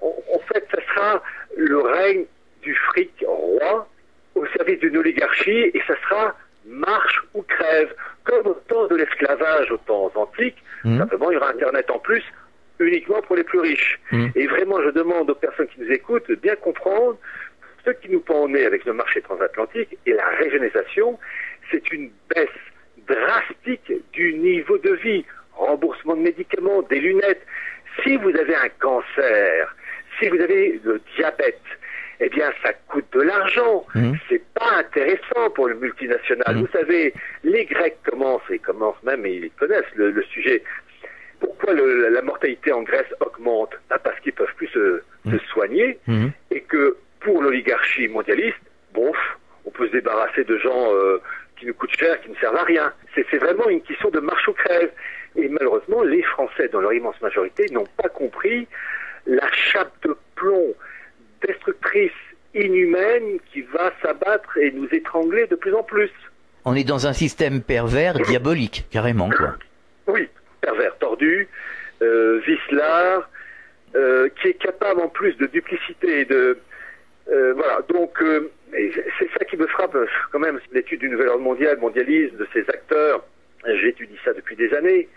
en fait, ça sera le règne du fric roi au service d'une oligarchie, et ça sera marche ou crève, comme au temps de l'esclavage aux temps antiques. Simplement, il y aura Internet en plus, uniquement pour les plus riches. Et vraiment, je demande aux personnes qui nous écoutent de bien comprendre ce qui nous pend au nez avec le marché transatlantique et la régionalisation, c'est une baisse drastique du niveau de vie, remboursement de médicaments, des lunettes. Si vous avez un cancer, si vous avez le diabète, eh bien, ça coûte de l'argent. C'est pas intéressant pour le multinational. Vous savez, les Grecs commencent même, et ils connaissent le sujet. Pourquoi la mortalité en Grèce augmente? Parce qu'ils peuvent plus se soigner, et que pour l'oligarchie mondialiste, on peut se débarrasser de gens qui nous coûtent cher, qui ne servent à rien. C'est vraiment une question de marche ou crève. Et malheureusement, les Français, dans leur immense majorité, n'ont pas compris la chape de plomb destructrice, inhumaine, qui va s'abattre et nous étrangler de plus en plus. On est dans un système pervers, diabolique, carrément, quoi. Oui, pervers, tordu, vicelard, qui est capable en plus de duplicité et de... voilà, donc c'est ça qui me frappe quand même, l'étude du nouvel ordre mondial, mondialisme, de ces acteurs. J'étudie ça depuis des années.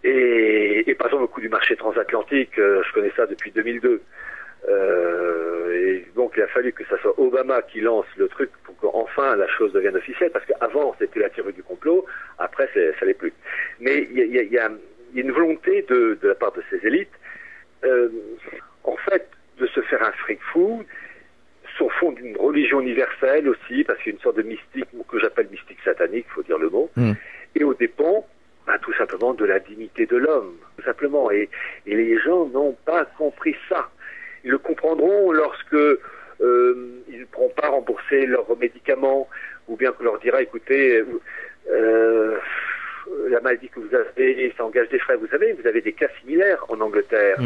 Et par exemple, au coup du marché transatlantique, je connais ça depuis 2002. Et donc il a fallu que ça soit Obama qui lance le truc pour qu'enfin la chose devienne officielle, parce qu'avant c'était la théorie du complot, après ça l'est plus. Mais il y a une volonté de la part de ces élites, en fait, de se faire un fric fou, sur fond d'une religion universelle aussi, parce qu'il y a une sorte de mystique que j'appelle mystique satanique, il faut dire le mot, et aux dépens, tout simplement de la dignité de l'homme, tout simplement. Et les gens n'ont pas compris ça. Ils le comprendront lorsque ils ne pourront pas rembourser leurs médicaments, ou bien qu'on leur dira, écoutez, la maladie que vous avez, ça engage des frais. Vous savez, vous avez des cas similaires en Angleterre,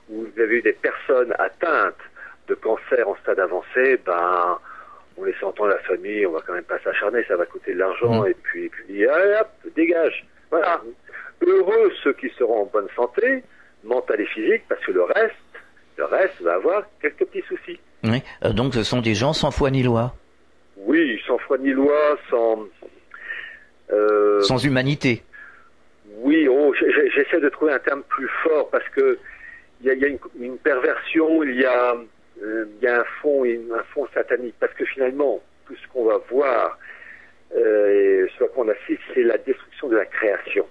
où vous avez eu des personnes atteintes de cancer en stade avancé, on laisse entendre la famille, on va quand même pas s'acharner, ça va coûter de l'argent, et puis hop, dégage. Voilà. Heureux ceux qui seront en bonne santé, mentale et physique, parce que le reste va avoir quelques petits soucis. Oui. Donc ce sont des gens sans foi ni loi. Oui, sans foi ni loi, sans humanité. Oui, j'essaie de trouver un terme plus fort, parce que il y a une perversion, il y a un fond satanique, parce que finalement, tout ce qu'on va voir, soit qu'on assiste, c'est la destruction de la création,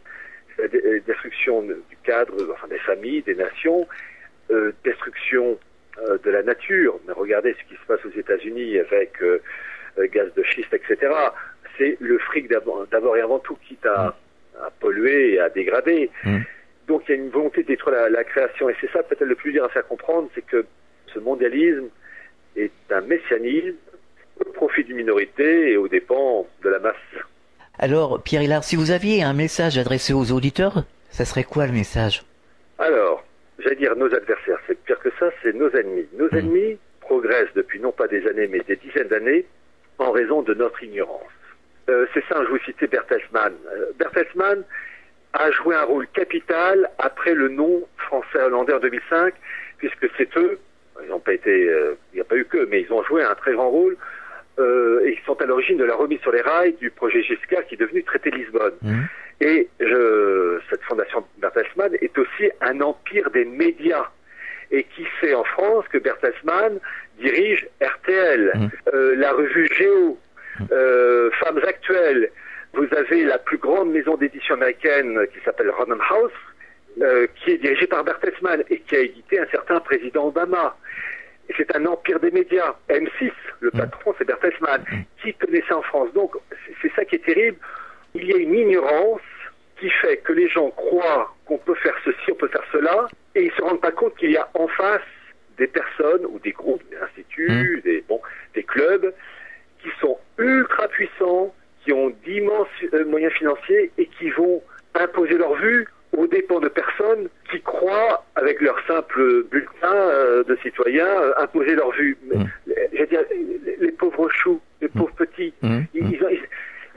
la destruction du cadre, enfin des familles, des nations, destruction de la nature. Mais regardez ce qui se passe aux États-Unis avec gaz de schiste, etc. C'est le fric d'abord et avant tout, quitte à polluer et à dégrader. Donc il y a une volonté de détruire la création, et c'est ça peut-être le plus dur à faire comprendre, c'est que ce mondialisme est un messianisme au profit d'une minorité et aux dépens de la masse. Alors, Pierre Hillard, si vous aviez un message adressé aux auditeurs, ça serait quoi le message? Alors, j'allais dire nos adversaires, c'est pire que ça, c'est nos ennemis. Nos ennemis progressent depuis non pas des années, mais des dizaines d'années, en raison de notre ignorance. C'est ça, je vous citais Bertelsmann. Bertelsmann a joué un rôle capital après le non français-hollandais en 2005, puisque c'est eux, ils n'ont pas été, il n'y a pas eu que, mais ils ont joué un très grand rôle, et ils sont à l'origine de la remise sur les rails du projet Giscard qui est devenu traité de Lisbonne. Et cette fondation Bertelsmann est aussi un empire des médias. Et qui sait en France que Bertelsmann dirige RTL, la revue Géo, Femmes Actuelles. Vous avez la plus grande maison d'édition américaine qui s'appelle Random House, qui est dirigée par Bertelsmann et qui a édité un certain président Obama. Et c'est un empire des médias. M6, le patron, c'est Bertelsmann. Qui connaissait en France? Donc, c'est ça qui est terrible. Il y a une ignorance qui fait que les gens croient qu'on peut faire ceci, on peut faire cela, et ils se rendent pas compte qu'il y a en face des personnes ou des groupes, des instituts, des clubs qui sont ultra puissants, qui ont d'immenses moyens financiers et qui vont imposer leur vue aux dépens de personnes qui croient, avec leur simple bulletin de citoyens, imposer leur vue. Je veux dire, les pauvres choux, les pauvres petits,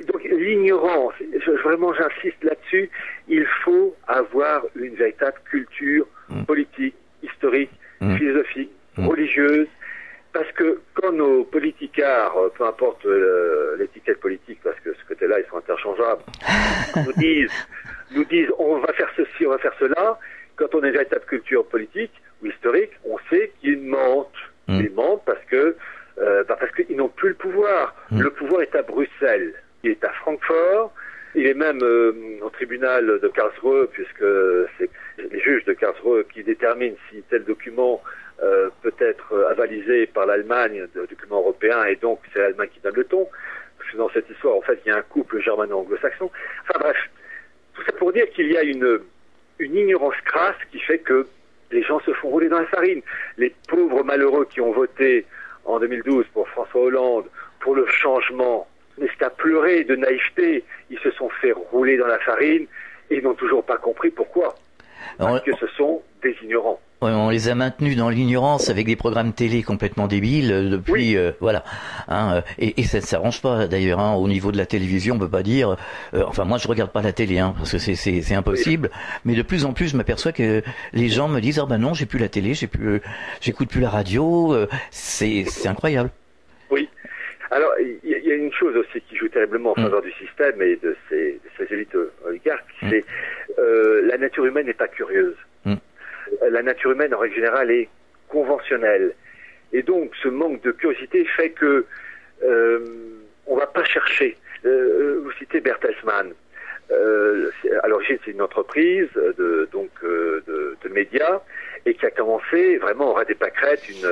donc l'ignorance, vraiment j'insiste là-dessus, il faut avoir une véritable culture politique, historique, philosophique, importe l'étiquette politique, parce que ce côté-là, ils sont interchangeables, nous disent on va faire ceci, on va faire cela. Quand on a une véritable culture politique ou historique, on sait qu'ils mentent. Ils mentent parce qu'ils n'ont plus le pouvoir. Le pouvoir est à Bruxelles, il est à Francfort, il est même au tribunal de Karlsruhe, puisque c'est les juges de Karlsruhe qui déterminent si tel document peut être avalisé par l'Allemagne, document européen, et donc c'est l'Allemagne qui donne le ton. Parce que dans cette histoire, en fait, il y a un couple germano-anglo-saxon. Enfin bref, tout ça pour dire qu'il y a une ignorance crasse qui fait que les gens se font rouler dans la farine. Les pauvres malheureux qui ont voté en 2012 pour François Hollande, pour le changement, mais c'est à pleurer de naïveté. Ils se sont fait rouler dans la farine et ils n'ont toujours pas compris pourquoi. Parce que ce sont des ignorants. On les a maintenus dans l'ignorance avec des programmes télé complètement débiles depuis, voilà. Et ça ne s'arrange pas d'ailleurs. Au niveau de la télévision, on peut pas dire. Enfin, moi, je regarde pas la télé, parce que c'est impossible. Oui. Mais de plus en plus, je m'aperçois que les gens me disent non, j'ai plus la télé, j'écoute plus la radio. C'est incroyable. Oui. Alors, il y a une chose aussi qui joue terriblement en faveur du système et de ces élites oligarques, c'est la nature humaine n'est pas curieuse. La nature humaine, en règle générale, est conventionnelle. Et donc, ce manque de curiosité fait que on va pas chercher. Vous citez Bertelsmann. À l'origine, c'est une entreprise de médias et qui a commencé vraiment au ras des pâquerettes, une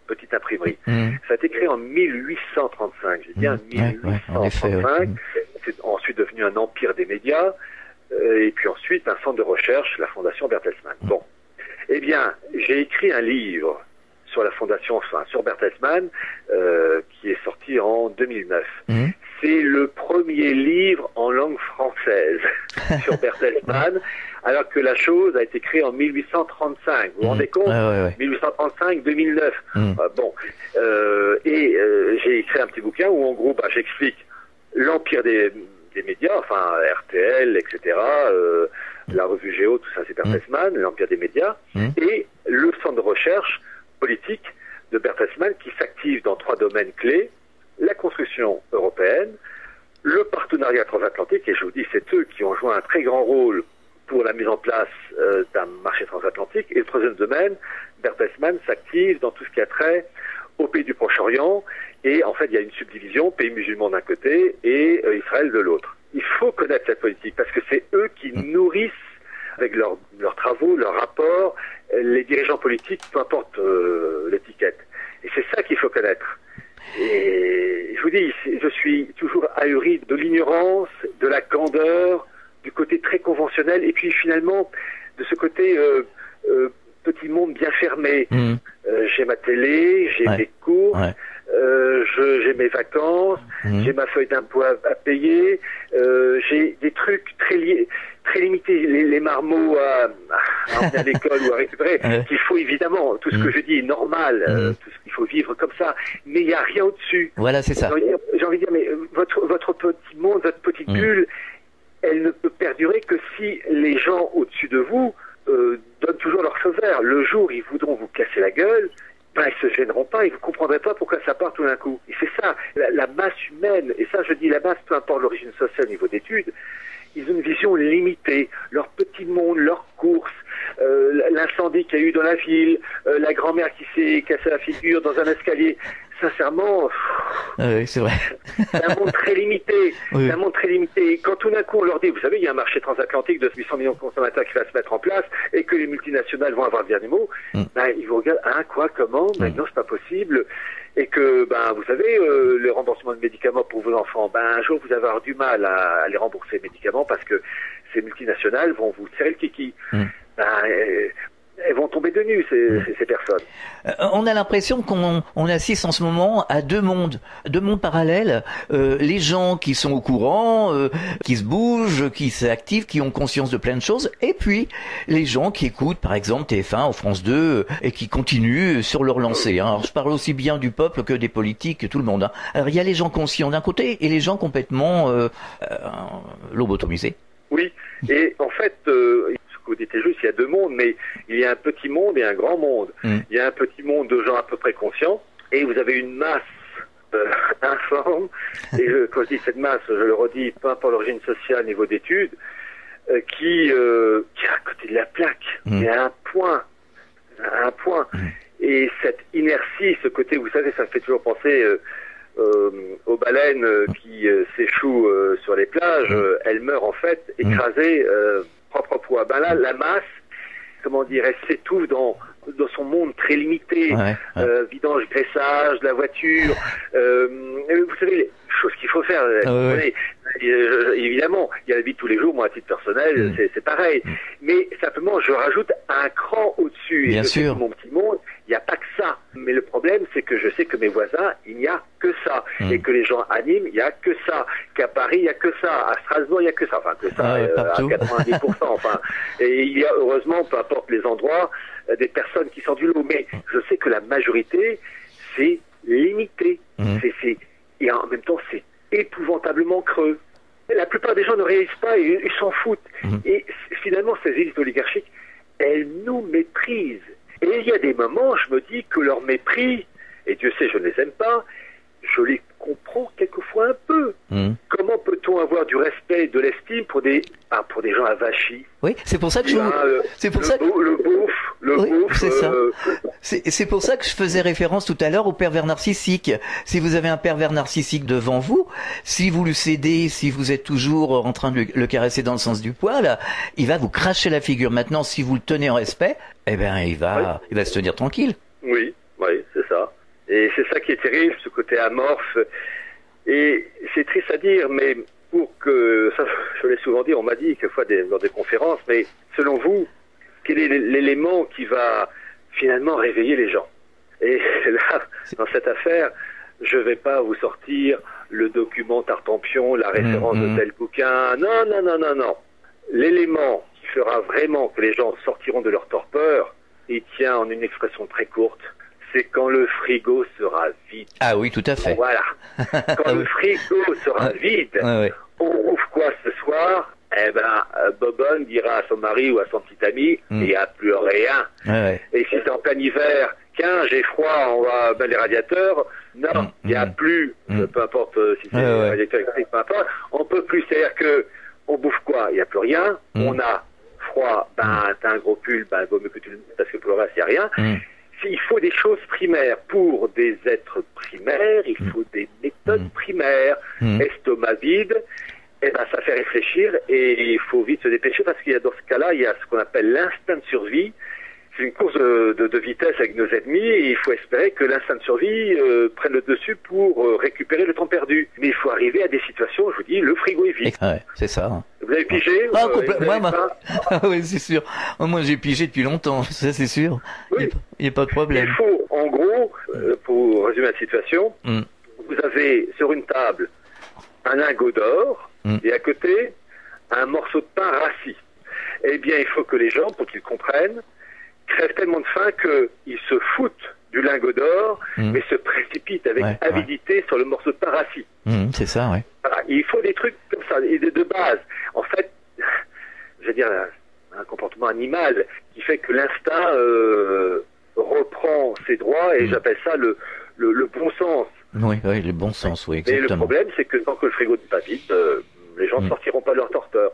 petite imprimerie. Ça a été créé en 1835. J'ai dit 1835. C'est ensuite devenu un empire des médias. Et puis ensuite un centre de recherche, la Fondation Bertelsmann. Bon, eh bien, j'ai écrit un livre sur la Fondation, sur Bertelsmann, qui est sorti en 2009. C'est le premier livre en langue française sur Bertelsmann, alors que la chose a été créée en 1835. Vous vous rendez compte 1835-2009. J'ai écrit un petit bouquin où en gros, j'explique l'empire des médias, enfin RTL, etc., la revue Géo, tout ça c'est Bertelsmann, l'empire des médias, et le centre de recherche politique de Bertelsmann qui s'active dans 3 domaines clés: la construction européenne, le partenariat transatlantique, et je vous dis, c'est eux qui ont joué un très grand rôle pour la mise en place d'un marché transatlantique, et le troisième domaine, Bertelsmann s'active dans tout ce qui a trait aux pays du Proche-Orient, et en fait il y a une subdivision, pays musulmans d'un côté et Israël de l'autre. Il faut connaître cette politique parce que c'est eux qui nourrissent avec leurs travaux, leurs rapports, les dirigeants politiques, peu importe l'étiquette. Et c'est ça qu'il faut connaître. Et je vous dis, je suis toujours ahuri de l'ignorance, de la candeur, du côté très conventionnel, et puis finalement de ce côté petit monde bien fermé. J'ai ma télé, j'ai mes cours, j'ai mes vacances, j'ai ma feuille d'impôt à payer, j'ai des trucs très limités, les marmots à emmener à l'école ou à récupérer, qu'il faut évidemment, tout ce que je dis est normal, tout ce qu'il faut vivre comme ça, mais il n'y a rien au-dessus. Voilà, c'est ça. J'ai envie de dire, mais votre petit monde, votre petite bulle, elle ne peut perdurer que si les gens au-dessus de vous donnent toujours leur feu vert. Le jour où ils voudront vous casser la gueule, ils se gêneront pas, ils ne comprendrez pas pourquoi ça part tout d'un coup. Et c'est ça, la masse humaine, et ça je dis la masse, peu importe l'origine sociale au niveau d'études, ils ont une vision limitée, leur petit monde, leurs courses, l'incendie qu'il y a eu dans la ville, la grand-mère qui s'est cassée la figure dans un escalier. Sincèrement, oui, c'est vrai. C'est un monde très limité. Oui. C'est un monde très limité. Quand tout d'un coup on leur dit, vous savez, il y a un marché transatlantique de 800 millions de consommateurs qui va se mettre en place et que les multinationales vont avoir le dernier mot, ils vous regardent, quoi, comment, maintenant c'est pas possible. Et que, vous savez, le remboursement de médicaments pour vos enfants, un jour vous allez avoir du mal à les rembourser les médicaments parce que ces multinationales vont vous serrer le kiki. Elles vont tomber de nues, ces personnes. On a l'impression qu'on assiste en ce moment à deux mondes parallèles. Les gens qui sont au courant, qui se bougent, qui s'activent, qui ont conscience de plein de choses, et puis les gens qui écoutent, par exemple, TF1 ou France 2, et qui continuent sur leur lancée. Alors, je parle aussi bien du peuple que des politiques, tout le monde. Alors, il y a les gens conscients d'un côté et les gens complètement lobotomisés. Oui, et en fait... vous dites juste, il y a deux mondes, mais il y a un petit monde et un grand monde. Il y a un petit monde de gens à peu près conscients, et vous avez une masse informe, et quand je dis cette masse, je le redis, peu importe l'origine sociale, niveau d'études, qui est à côté de la plaque, mais à un point. Et cette inertie, ce côté, vous savez, ça me fait toujours penser aux baleines qui s'échouent sur les plages, elles meurent en fait écrasées, propre poids. Ben là, la masse, comment dire, elle s'étouffe dans son monde très limité, vidange, graissage, la voiture, vous savez, les choses qu'il faut faire. Évidemment, il y a la vie de tous les jours, moi à titre personnel, c'est pareil. Mais simplement, je rajoute un cran au-dessus. Bien et sûr. Dans mon petit monde, il n'y a pas que ça. Mais le problème, c'est que je sais que mes voisins, il n'y a que ça. Et que les gens à Nîmes, il n'y a que ça. Qu'à Paris, il n'y a que ça. À Strasbourg, il n'y a que ça. Enfin, que ça, à partout. 90%. Enfin, et il y a, heureusement, peu importe les endroits, des personnes qui sortent du lot. Mais je sais que la majorité, c'est limité. Et en même temps, c'est épouvantablement creux. Et la plupart des gens ne réalisent pas et ils s'en foutent. Et finalement, ces élites oligarchiques, elles nous méprisent. Et il y a des moments, je me dis que leur mépris, et Dieu sait, je ne les aime pas, je les comprends quelquefois un peu. Comment peut-on avoir du respect, de l'estime pour des gens avachis? Oui, c'est pour ça que c'est pour ça que je faisais référence tout à l'heure au pervers narcissique. Si vous avez un pervers narcissique devant vous, si vous le cédez, si vous êtes toujours en train de le caresser dans le sens du poil, il va vous cracher la figure. Maintenant, si vous le tenez en respect, eh ben, il va se tenir tranquille. Oui, c'est ça. Et c'est ça qui est terrible, ce côté amorphe. Et c'est triste à dire, mais pour que, ça je l'ai souvent dit, on m'a dit quelquefois dans des conférences, mais selon vous, quel est l'élément qui va finalement réveiller les gens? Et là, dans cette affaire, je vais pas vous sortir le document Tartampion, la référence de tel bouquin. Non. L'élément qui fera vraiment que les gens sortiront de leur torpeur, il tient en une expression très courte, c'est quand le frigo sera vide. Ah oui, tout à fait. Voilà. Quand le frigo sera vide, on ouvre quoi ce soir? Eh ben, Bobonne dira à son mari ou à son petit ami, il n'y a plus rien. Et si c'est en plein hiver, tiens, j'ai froid, on va mettre les radiateurs. Non, il n'y a plus, peu importe si c'est radiateur électrique, peu importe, on peut plus. C'est-à-dire que on bouffe quoi? Il n'y a plus rien. On a froid, ben t'as un gros pull, ben vaut mieux que tu le mettes parce que pour le reste, il n'y a rien. Il faut des choses primaires. Pour des êtres primaires, il faut des méthodes primaires. Estomac vide, eh ben, ça fait réfléchir et il faut vite se dépêcher parce qu'il y a, dans ce cas-là, il y a ce qu'on appelle l'instinct de survie. C'est une course de vitesse avec nos ennemis et il faut espérer que l'instinct de survie prenne le dessus pour récupérer le temps perdu. Mais il faut arriver à des situations, je vous dis, le frigo est vide. C'est ça. Vous avez pigé? Oui, c'est sûr. Moi, j'ai pigé depuis longtemps, ça c'est sûr. Il n'y a pas de problème. Il faut, en gros, pour résumer la situation, vous avez sur une table un lingot d'or et à côté un morceau de pain rassis. Eh bien, il faut que les gens, pour qu'ils comprennent, crèvent tellement de faim qu'ils se foutent du lingot d'or, mais se précipitent avec avidité sur le morceau de pain rassis. C'est ça, oui. Voilà. Il faut des trucs comme ça, de base. En fait, je veux dire, un comportement animal qui fait que l'instinct reprend ses droits, et j'appelle ça le bon sens. Oui, le bon sens, oui, exactement. Et le problème, c'est que tant que le frigo n'est pas vide, les gens ne sortiront pas de leur torpeur.